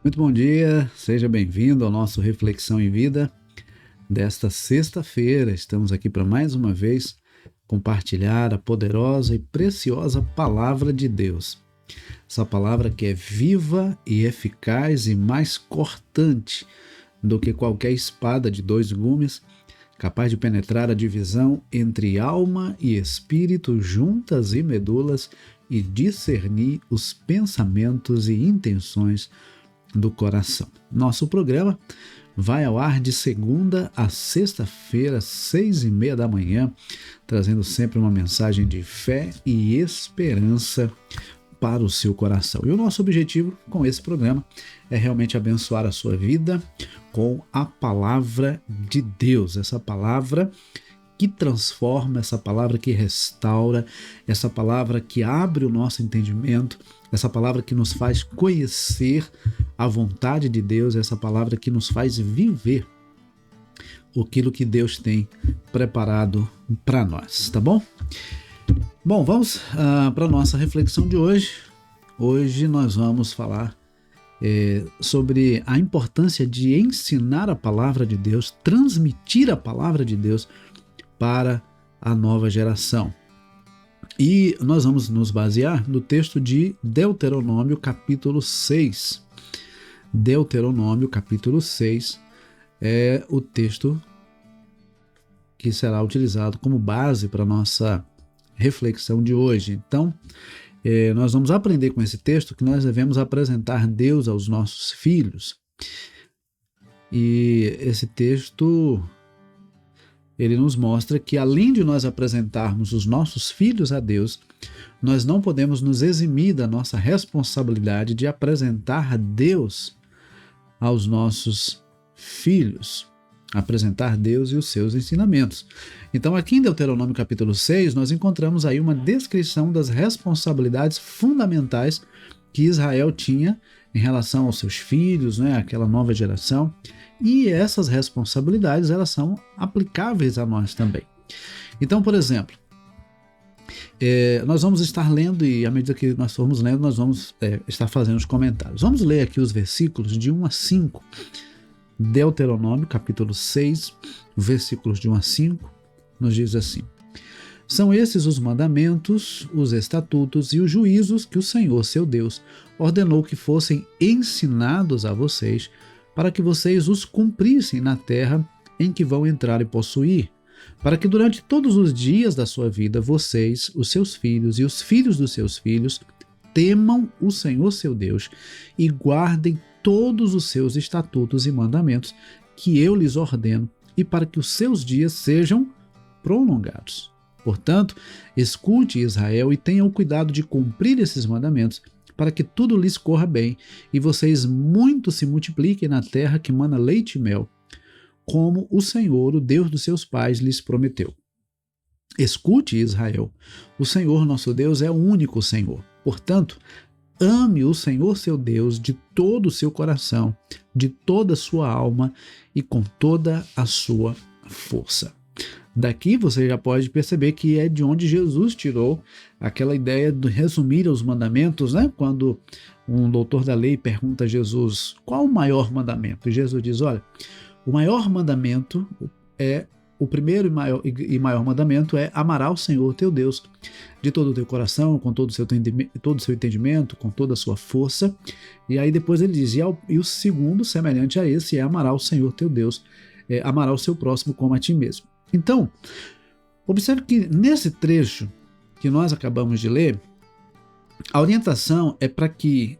Muito bom dia, seja bem-vindo ao nosso Reflexão em Vida desta sexta-feira. Estamos aqui para mais uma vez compartilhar a poderosa e preciosa Palavra de Deus. Essa palavra que é viva e eficaz e mais cortante do que qualquer espada de dois gumes, capaz de penetrar a divisão entre alma e espírito, juntas e medulas, e discernir os pensamentos e intenções do coração. Nosso programa vai ao ar de segunda a sexta-feira, 6h30 da manhã, trazendo sempre uma mensagem de fé e esperança para o seu coração. E o nosso objetivo com esse programa é realmente abençoar a sua vida com a palavra de Deus, essa palavra que transforma, essa palavra que restaura, essa palavra que abre o nosso entendimento, essa palavra que nos faz conhecer a vontade de Deus, essa palavra que nos faz viver aquilo que Deus tem preparado para nós, tá bom? Bom, vamos para a nossa reflexão de hoje. Hoje nós vamos falar sobre a importância de ensinar a palavra de Deus, transmitir a palavra de Deus para a nova geração. E nós vamos nos basear no texto de Deuteronômio, capítulo 6. Deuteronômio, capítulo 6, é o texto que será utilizado como base para a nossa reflexão de hoje. Então, nós vamos aprender com esse texto que nós devemos apresentar Deus aos nossos filhos. E esse texto, ele nos mostra que, além de nós apresentarmos os nossos filhos a Deus, nós não podemos nos eximir da nossa responsabilidade de apresentar Deus aos nossos filhos, apresentar Deus e os seus ensinamentos. Então, aqui em Deuteronômio capítulo 6, nós encontramos aí uma descrição das responsabilidades fundamentais que Israel tinha em relação aos seus filhos, né, aquela nova geração. E essas responsabilidades, elas são aplicáveis a nós também. Então, por exemplo, nós vamos estar lendo, e à medida que nós formos lendo, nós vamos estar fazendo os comentários. Vamos ler aqui os versículos de 1 a 5, Deuteronômio, capítulo 6, versículos de 1 a 5, nos diz assim: São esses os mandamentos, os estatutos e os juízos que o Senhor, seu Deus, ordenou que fossem ensinados a vocês, para que vocês os cumprissem na terra em que vão entrar e possuir, para que durante todos os dias da sua vida vocês, os seus filhos e os filhos dos seus filhos temam o Senhor seu Deus e guardem todos os seus estatutos e mandamentos que eu lhes ordeno, e para que os seus dias sejam prolongados. Portanto, escute, Israel, e tenham cuidado de cumprir esses mandamentos, para que tudo lhes corra bem e vocês muito se multipliquem na terra que mana leite e mel, como o Senhor, o Deus dos seus pais, lhes prometeu. Escute, Israel, o Senhor nosso Deus é o único Senhor. Portanto, ame o Senhor seu Deus de todo o seu coração, de toda a sua alma e com toda a sua força. Daqui você já pode perceber que é de onde Jesus tirou aquela ideia de resumir os mandamentos, né? Quando um doutor da lei pergunta a Jesus qual o maior mandamento, e Jesus diz: olha, o maior mandamento é o primeiro e maior mandamento é amarás o Senhor teu Deus de todo o teu coração, com todo o seu entendimento, com toda a sua força. E aí depois ele diz: e o segundo, semelhante a esse, é amarás o Senhor teu Deus, amarás o seu próximo como a ti mesmo. Então, observe que nesse trecho que nós acabamos de ler, a orientação é para que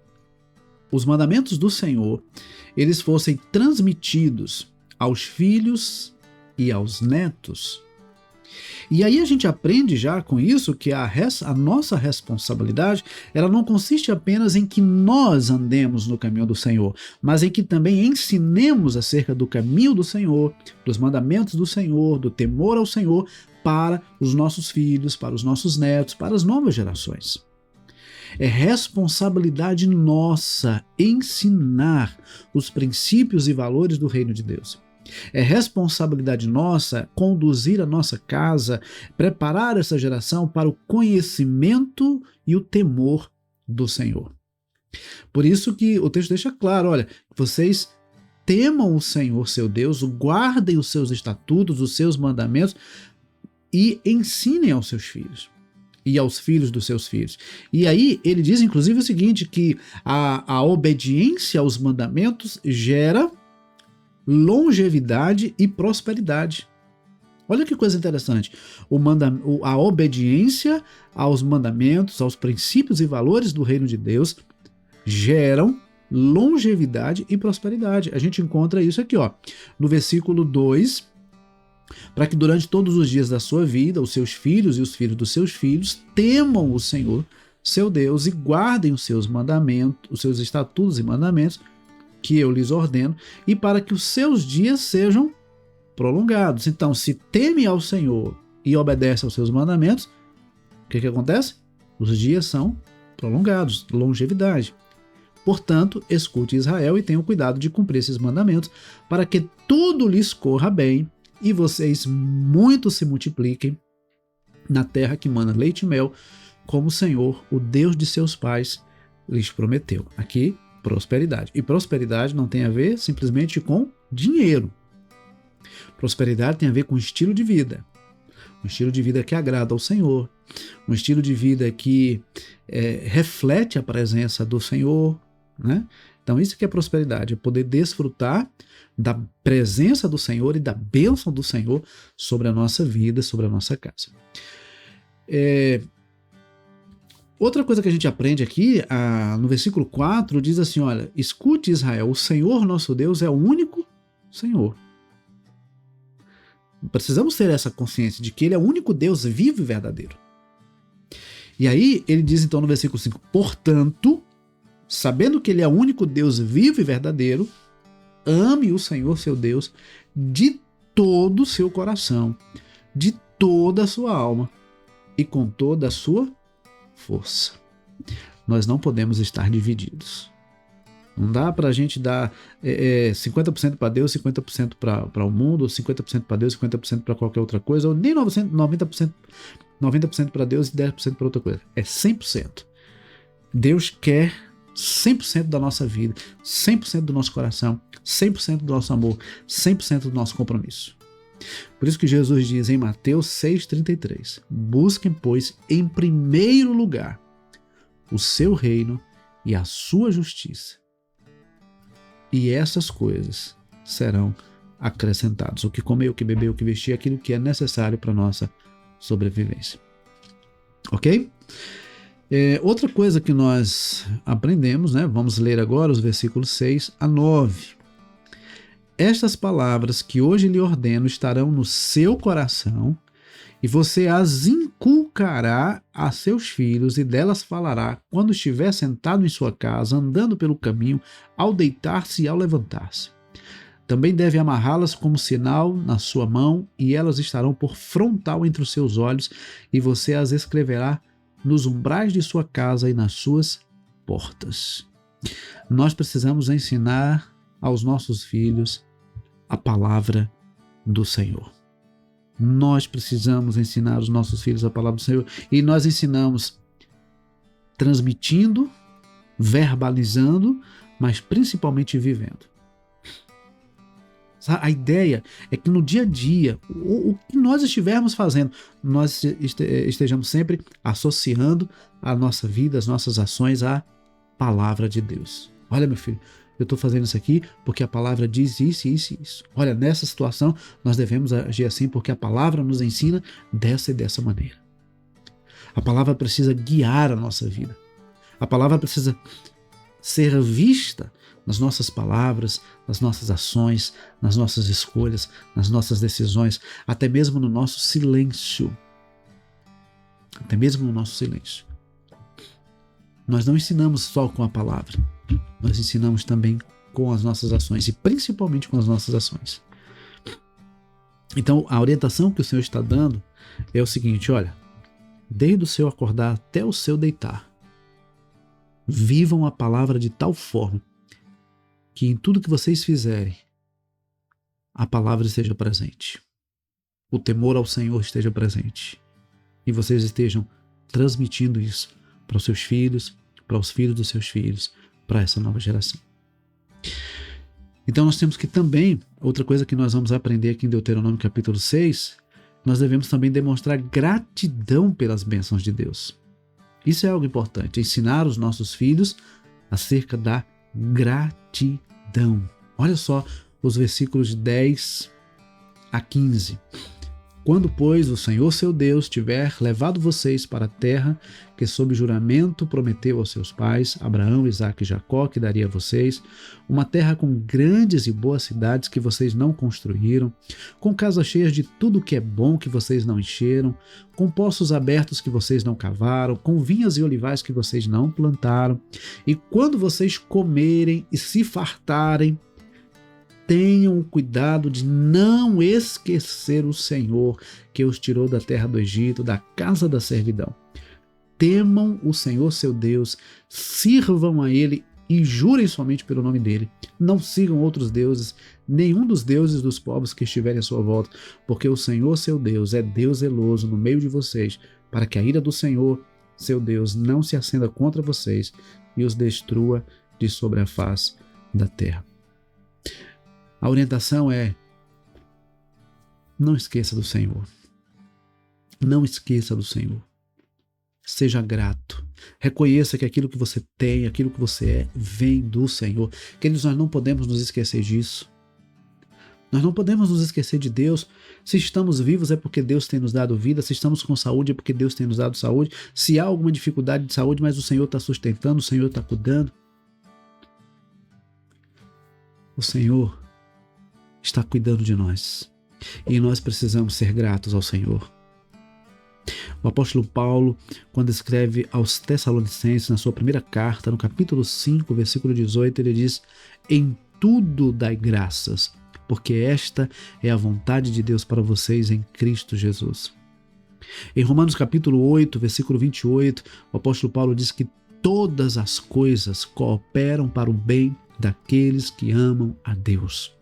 os mandamentos do Senhor, eles fossem transmitidos aos filhos e aos netos. E aí a gente aprende já com isso que a nossa responsabilidade, ela não consiste apenas em que nós andemos no caminho do Senhor, mas em que também ensinemos acerca do caminho do Senhor, dos mandamentos do Senhor, do temor ao Senhor para os nossos filhos, para os nossos netos, para as novas gerações. É responsabilidade nossa ensinar os princípios e valores do reino de Deus. É responsabilidade nossa conduzir a nossa casa, preparar essa geração para o conhecimento e o temor do Senhor. Por isso que o texto deixa claro, olha, vocês temam o Senhor seu Deus, guardem os seus estatutos, os seus mandamentos e ensinem aos seus filhos e aos filhos dos seus filhos. E aí ele diz inclusive o seguinte, que a obediência aos mandamentos gera longevidade e prosperidade. Olha que coisa interessante. A obediência aos mandamentos, aos princípios e valores do reino de Deus geram longevidade e prosperidade. A gente encontra isso aqui, ó, no versículo 2, para que durante todos os dias da sua vida, os seus filhos e os filhos dos seus filhos temam o Senhor, seu Deus, e guardem os seus mandamentos, os seus estatutos e mandamentos que eu lhes ordeno, e para que os seus dias sejam prolongados. Então, se teme ao Senhor e obedece aos seus mandamentos, o que acontece? Os dias são prolongados, longevidade. Portanto, escute Israel e tenham cuidado de cumprir esses mandamentos, para que tudo lhes corra bem e vocês muito se multipliquem na terra que mana leite e mel, como o Senhor, o Deus de seus pais, lhes prometeu. Aqui, prosperidade. E prosperidade não tem a ver simplesmente com dinheiro. Prosperidade tem a ver com estilo de vida. Um estilo de vida que agrada ao Senhor. Um estilo de vida que reflete a presença do Senhor, né? Então isso que é prosperidade, é poder desfrutar da presença do Senhor e da bênção do Senhor sobre a nossa vida, sobre a nossa casa. Outra coisa que a gente aprende aqui, no versículo 4, diz assim, olha, escute Israel, o Senhor nosso Deus é o único Senhor. Precisamos ter essa consciência de que Ele é o único Deus vivo e verdadeiro. E aí ele diz então no versículo 5, portanto, sabendo que Ele é o único Deus vivo e verdadeiro, ame o Senhor seu Deus de todo o seu coração, de toda a sua alma e com toda a sua força. Nós não podemos estar divididos. Não dá para a gente dar 50% para Deus, 50% para o mundo, ou 50% para Deus, 50% para qualquer outra coisa, ou nem 90% para Deus e 10% para outra coisa. É 100%. Deus quer 100% da nossa vida, 100% do nosso coração, 100% do nosso amor, 100% do nosso compromisso. Por isso que Jesus diz em Mateus 6,33, busquem, pois, em primeiro lugar o seu reino e a sua justiça, e essas coisas serão acrescentadas. O que comer, o que beber, o que vestir, aquilo que é necessário para a nossa sobrevivência. Ok? Outra coisa que nós aprendemos, né? Vamos ler agora os versículos 6 a 9. Estas palavras que hoje lhe ordeno estarão no seu coração, e você as inculcará a seus filhos, e delas falará quando estiver sentado em sua casa, andando pelo caminho, ao deitar-se e ao levantar-se. Também deve amarrá-las como sinal na sua mão, e elas estarão por frontal entre os seus olhos, e você as escreverá nos umbrais de sua casa e nas suas portas. Nós precisamos ensinar aos nossos filhos a palavra do Senhor. Nós precisamos ensinar aos nossos filhos a palavra do Senhor, e nós ensinamos transmitindo, verbalizando, mas principalmente vivendo. A ideia é que no dia a dia, o que nós estivermos fazendo, nós estejamos sempre associando a nossa vida, as nossas ações à palavra de Deus. Olha, meu filho, eu estou fazendo isso aqui porque a palavra diz isso, isso e isso. Olha, nessa situação nós devemos agir assim porque a palavra nos ensina dessa e dessa maneira. A palavra precisa guiar a nossa vida. A palavra precisa ser vista nas nossas palavras, nas nossas ações, nas nossas escolhas, nas nossas decisões, até mesmo no nosso silêncio. Até mesmo no nosso silêncio. Nós não ensinamos só com a palavra, nós ensinamos também com as nossas ações, e principalmente com as nossas ações. Então, a orientação que o Senhor está dando é o seguinte, olha, desde o seu acordar até o seu deitar, vivam a palavra de tal forma que em tudo que vocês fizerem, a palavra esteja presente. O temor ao Senhor esteja presente. E vocês estejam transmitindo isso para os seus filhos, para os filhos dos seus filhos, para essa nova geração. Então nós temos que também, outra coisa que nós vamos aprender aqui em Deuteronômio capítulo 6, nós devemos também demonstrar gratidão pelas bênçãos de Deus. Isso é algo importante, ensinar os nossos filhos acerca da gratidão. Olha só os versículos 10 a 15. Quando, pois, o Senhor seu Deus tiver levado vocês para a terra que sob juramento prometeu aos seus pais, Abraão, Isaque e Jacó, que daria a vocês, uma terra com grandes e boas cidades que vocês não construíram, com casas cheias de tudo que é bom que vocês não encheram, com poços abertos que vocês não cavaram, com vinhas e olivais que vocês não plantaram, e quando vocês comerem e se fartarem, tenham cuidado de não esquecer o Senhor que os tirou da terra do Egito, da casa da servidão. Temam o Senhor seu Deus, sirvam a Ele e jurem somente pelo nome dEle. Não sigam outros deuses, nenhum dos deuses dos povos que estiverem à sua volta, porque o Senhor seu Deus é Deus zeloso no meio de vocês, para que a ira do Senhor seu Deus não se acenda contra vocês e os destrua de sobre a face da terra. A orientação é: não esqueça do Senhor. Não esqueça do Senhor. Seja grato. Reconheça que aquilo que você tem, aquilo que você é, vem do Senhor. Queridos, nós não podemos nos esquecer disso. Nós não podemos nos esquecer de Deus. Se estamos vivos é porque Deus tem nos dado vida. Se estamos com saúde é porque Deus tem nos dado saúde. Se há alguma dificuldade de saúde, mas o Senhor está sustentando, o Senhor está cuidando. O Senhor está cuidando de nós. E nós precisamos ser gratos ao Senhor. O apóstolo Paulo, quando escreve aos Tessalonicenses, na sua primeira carta, no capítulo 5, versículo 18, ele diz: em tudo dai graças, porque esta é a vontade de Deus para vocês em Cristo Jesus. Em Romanos capítulo 8, versículo 28, o apóstolo Paulo diz que todas as coisas cooperam para o bem daqueles que amam a Deus.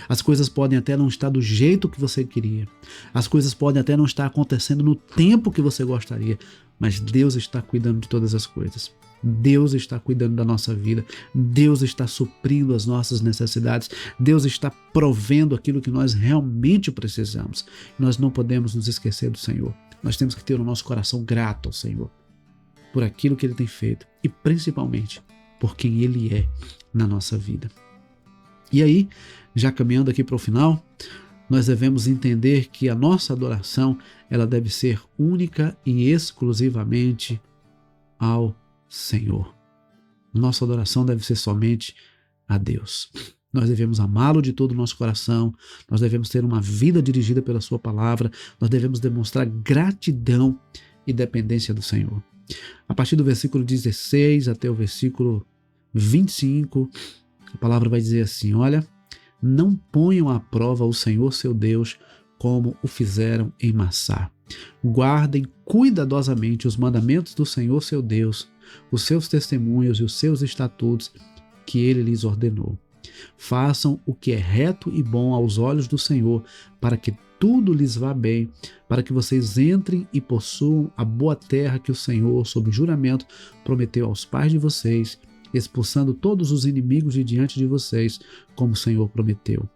As coisas podem até não estar do jeito que você queria. As coisas podem até não estar acontecendo no tempo que você gostaria, mas Deus está cuidando de todas as coisas. Deus está cuidando da nossa vida. Deus está suprindo as nossas necessidades. Deus está provendo aquilo que nós realmente precisamos. Nós não podemos nos esquecer do Senhor. Nós temos que ter o nosso coração grato ao Senhor por aquilo que Ele tem feito e principalmente por quem Ele é na nossa vida. E aí, já caminhando aqui para o final, nós devemos entender que a nossa adoração ela deve ser única e exclusivamente ao Senhor. Nossa adoração deve ser somente a Deus. Nós devemos amá-lo de todo o nosso coração, nós devemos ter uma vida dirigida pela sua palavra, nós devemos demonstrar gratidão e dependência do Senhor. A partir do versículo 16 até o versículo 25, a palavra vai dizer assim: olha, não ponham à prova o Senhor seu Deus como o fizeram em Massá. Guardem cuidadosamente os mandamentos do Senhor seu Deus, os seus testemunhos e os seus estatutos que ele lhes ordenou. Façam o que é reto e bom aos olhos do Senhor, para que tudo lhes vá bem, para que vocês entrem e possuam a boa terra que o Senhor, sob juramento, prometeu aos pais de vocês, expulsando todos os inimigos de diante de vocês, como o Senhor prometeu.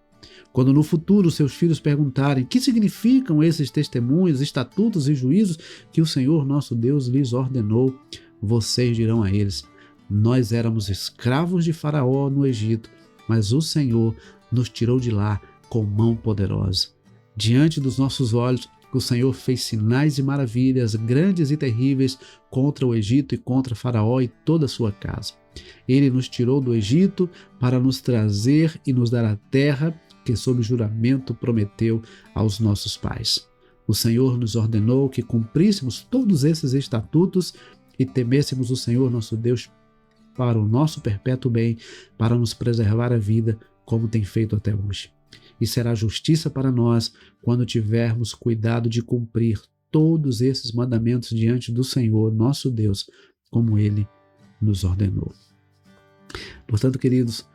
Quando no futuro seus filhos perguntarem que significam esses testemunhos, estatutos e juízos que o Senhor nosso Deus lhes ordenou, vocês dirão a eles: nós éramos escravos de Faraó no Egito, mas o Senhor nos tirou de lá com mão poderosa. Diante dos nossos olhos, o Senhor fez sinais e maravilhas grandes e terríveis contra o Egito e contra Faraó e toda a sua casa. Ele nos tirou do Egito para nos trazer e nos dar a terra que sob juramento prometeu aos nossos pais. O Senhor nos ordenou que cumpríssemos todos esses estatutos e temêssemos o Senhor nosso Deus para o nosso perpétuo bem, para nos preservar a vida, como tem feito até hoje. E será justiça para nós quando tivermos cuidado de cumprir todos esses mandamentos diante do Senhor nosso Deus, como Ele nos ordenou. Portanto, queridos,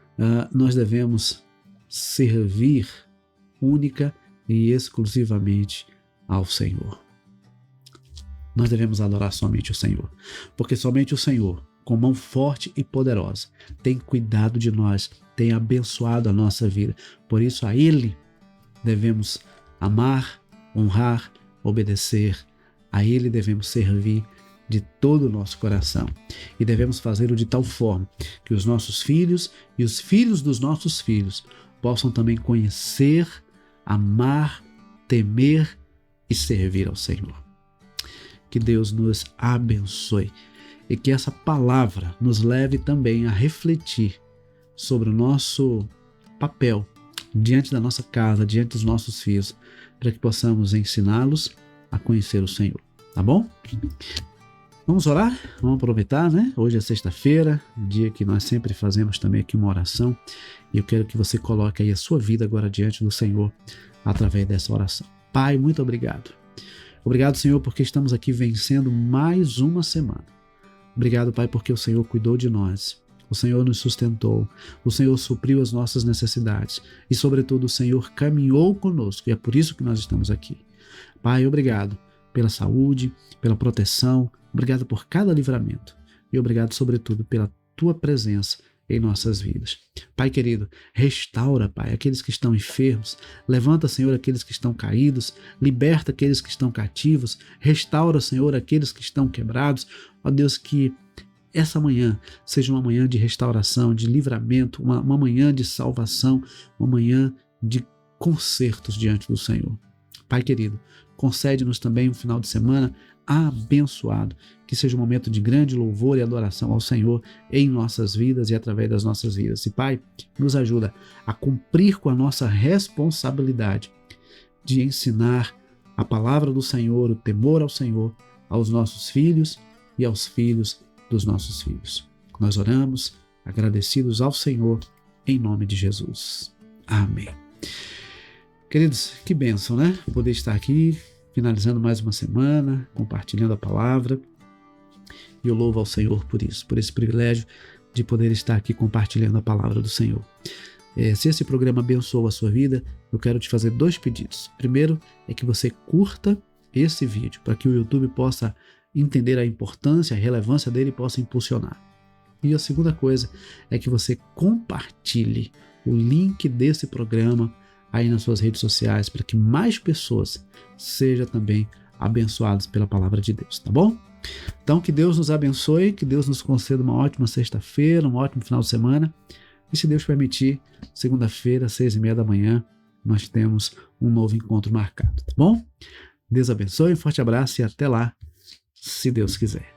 nós devemos servir única e exclusivamente ao Senhor. Nós devemos adorar somente o Senhor, porque somente o Senhor com mão forte e poderosa, tem cuidado de nós, tem abençoado a nossa vida. Por isso a Ele devemos amar, honrar, obedecer. A Ele devemos servir de todo o nosso coração. E devemos fazê-lo de tal forma que os nossos filhos e os filhos dos nossos filhos possam também conhecer, amar, temer e servir ao Senhor. Que Deus nos abençoe e que essa palavra nos leve também a refletir sobre o nosso papel diante da nossa casa, diante dos nossos filhos, para que possamos ensiná-los a conhecer o Senhor. Tá bom? Vamos orar? Vamos aproveitar, né? Hoje é sexta-feira, dia que nós sempre fazemos também aqui uma oração, e eu quero que você coloque aí a sua vida agora diante do Senhor através dessa oração. Pai, muito obrigado. Obrigado, Senhor, porque estamos aqui vencendo mais uma semana. Obrigado, Pai, porque o Senhor cuidou de nós. O Senhor nos sustentou, o Senhor supriu as nossas necessidades e, sobretudo, o Senhor caminhou conosco, e é por isso que nós estamos aqui. Pai, obrigado pela saúde, pela proteção, obrigado por cada livramento e obrigado, sobretudo, pela Tua presença em nossas vidas. Pai querido, restaura, Pai, aqueles que estão enfermos, levanta, Senhor, aqueles que estão caídos, liberta aqueles que estão cativos, restaura, Senhor, aqueles que estão quebrados. Ó Deus, que essa manhã seja uma manhã de restauração, de livramento, uma manhã de salvação, uma manhã de consertos diante do Senhor. Pai querido, concede-nos também um final de semana abençoado, que seja um momento de grande louvor e adoração ao Senhor em nossas vidas e através das nossas vidas. E Pai, nos ajuda a cumprir com a nossa responsabilidade de ensinar a palavra do Senhor, o temor ao Senhor, aos nossos filhos e aos filhos dos nossos filhos. Nós oramos agradecidos ao Senhor em nome de Jesus. Amém. Queridos, que bênção, né? Poder estar aqui, finalizando mais uma semana, compartilhando a palavra. E eu louvo ao Senhor por isso, por esse privilégio de poder estar aqui compartilhando a palavra do Senhor. Se esse programa abençoou a sua vida, eu quero te fazer 2 pedidos. Primeiro é que você curta esse vídeo, para que o YouTube possa entender a importância, a relevância dele e possa impulsionar. E a segunda coisa é que você compartilhe o link desse programa aí nas suas redes sociais, para que mais pessoas sejam também abençoadas pela palavra de Deus, tá bom? Então, que Deus nos abençoe, que Deus nos conceda uma ótima sexta-feira, um ótimo final de semana, e se Deus permitir, segunda-feira, 6h30 da manhã, nós temos um novo encontro marcado, tá bom? Deus abençoe, um forte abraço e até lá, se Deus quiser.